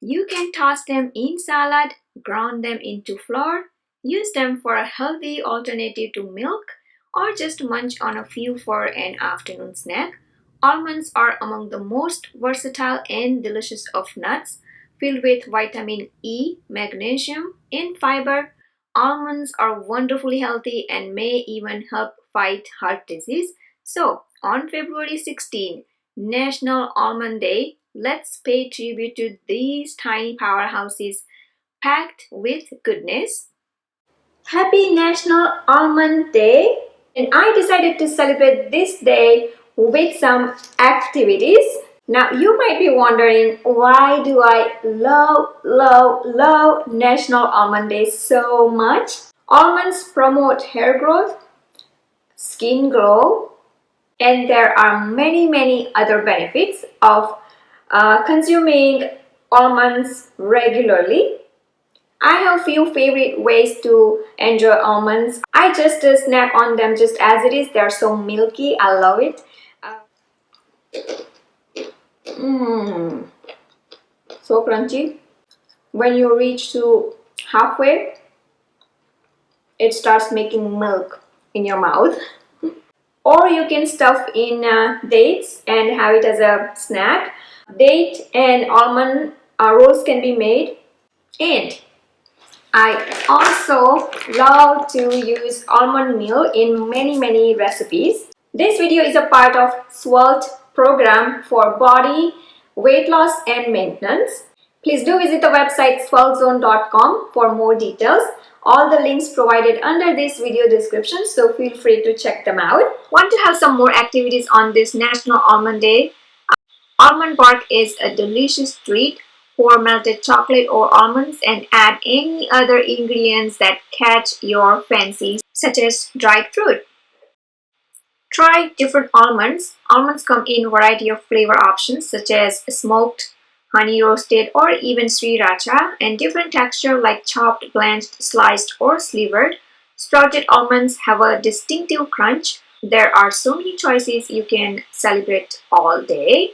You can toss them in salad, ground them into flour, use them for a healthy alternative to milk, or just munch on a few for an afternoon snack. Almonds are among the most versatile and delicious of nuts, filled with vitamin E, magnesium, and fiber. Almonds are wonderfully healthy and may even help fight heart disease. So, on February 16, National Almond Day, let's pay tribute to these tiny powerhouses packed with goodness. Happy National Almond Day! And I decided to celebrate this day with some activities. Now, you might be wondering, why do I love National Almond Day so much? Almonds promote hair growth, skin glow, and there are many other benefits of consuming almonds regularly. I have few favorite ways to enjoy almonds. I just snack on them just as it is. They're so milky. I love it. Uh, mm, so crunchy. When you reach to halfway, it starts making milk in your mouth. Or you can stuff in dates and have it as a snack. Date and almond rolls can be made. And I also love to use almond meal in many recipes. This video is a part of SWALT program for body, weight loss and maintenance. Please do visit the website swaltzone.com for more details. All the links provided under this video description, so feel free to check them out. Want to have some more activities on this National Almond Day? Almond bark is a delicious treat. Pour melted chocolate or almonds and add any other ingredients that catch your fancy, such as dried fruit. Try different almonds. Almonds come in a variety of flavor options such as smoked, honey roasted, or even sriracha, and different texture like chopped, blanched, sliced, or slivered. Sprouted almonds have a distinctive crunch. There are so many choices you can celebrate all day.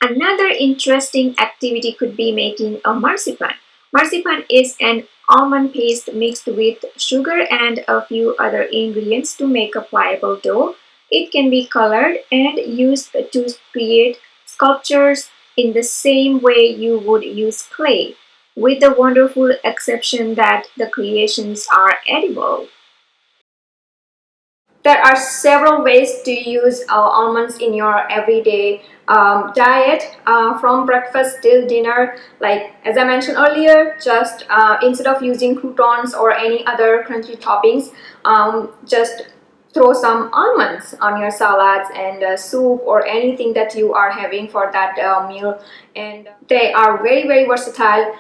Another interesting activity could be making a marzipan. Marzipan is an almond paste mixed with sugar and a few other ingredients to make a pliable dough. It can be colored and used to create sculptures in the same way you would use clay, with the wonderful exception that the creations are edible. There are several ways to use almonds in your everyday diet, from breakfast till dinner. Like as I mentioned earlier, just instead of using croutons or any other crunchy toppings, just throw some almonds on your salads and soup or anything that you are having for that meal. And they are very versatile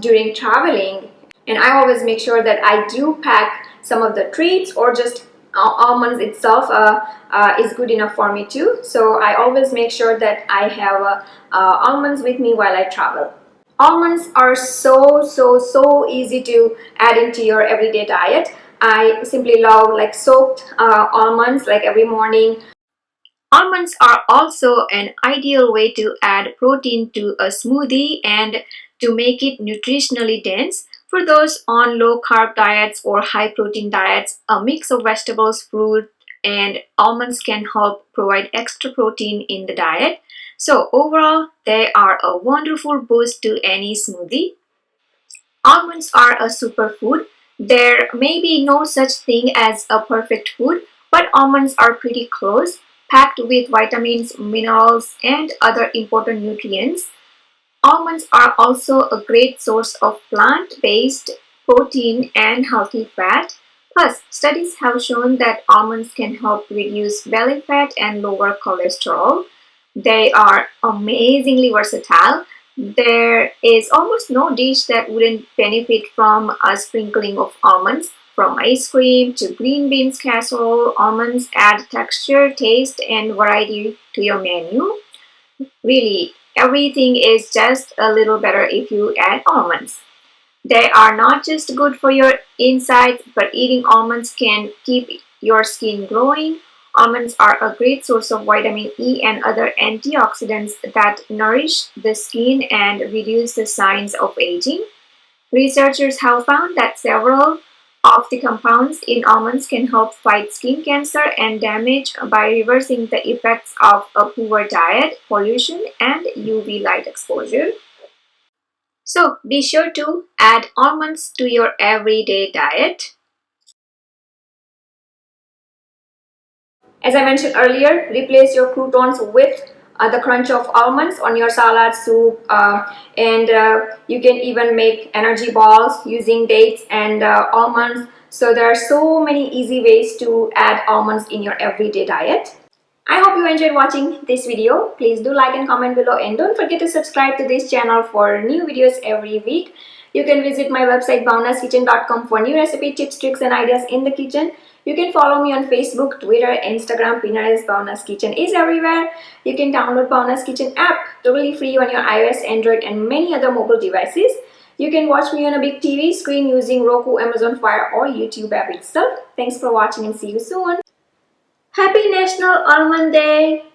during traveling. And I always make sure that I do pack some of the treats, or just almonds itself is good enough for me too. So I always make sure that I have almonds with me while I travel. Almonds are so easy to add into your everyday diet. I simply love like soaked almonds like every morning. Almonds are also an ideal way to add protein to a smoothie and to make it nutritionally dense. For those on low carb diets or high protein diets, a mix of vegetables, fruit, and almonds can help provide extra protein in the diet. So, overall, they are a wonderful boost to any smoothie. Almonds are a superfood. There may be no such thing as a perfect food, but almonds are pretty close, packed with vitamins, minerals, and other important nutrients. Almonds are also a great source of plant-based protein and healthy fat. Plus, studies have shown that almonds can help reduce belly fat and lower cholesterol. They are amazingly versatile. There is almost no dish that wouldn't benefit from a sprinkling of almonds. From ice cream to green beans casserole, almonds add texture, taste, and variety to your menu. Really, everything is just a little better if you add almonds. They are not just good for your insides, but eating almonds can keep your skin glowing. Almonds are a great source of vitamin E and other antioxidants that nourish the skin and reduce the signs of aging. Researchers have found that several of the compounds in almonds can help fight skin cancer and damage by reversing the effects of a poor diet, pollution, and UV light exposure. So be sure to add almonds to your everyday diet. As I mentioned earlier, replace your croutons with the crunch of almonds on your salad, soup, and you can even make energy balls using dates and almonds. So there are so many easy ways to add almonds in your everyday diet. I hope you enjoyed watching this video. Please do like and comment below, and don't forget to subscribe to this channel for new videos every week. You can visit my website bhavnaskitchen.com for new recipe tips, tricks and ideas in the kitchen. You can follow me on Facebook, Twitter, Instagram. Pinterest. Bhavna's Kitchen is everywhere. You can download Bhavna's Kitchen app totally free on your iOS, Android and many other mobile devices. You can watch me on a big TV screen using Roku, Amazon Fire or YouTube app itself. Thanks for watching and see you soon. Happy National Almond Day!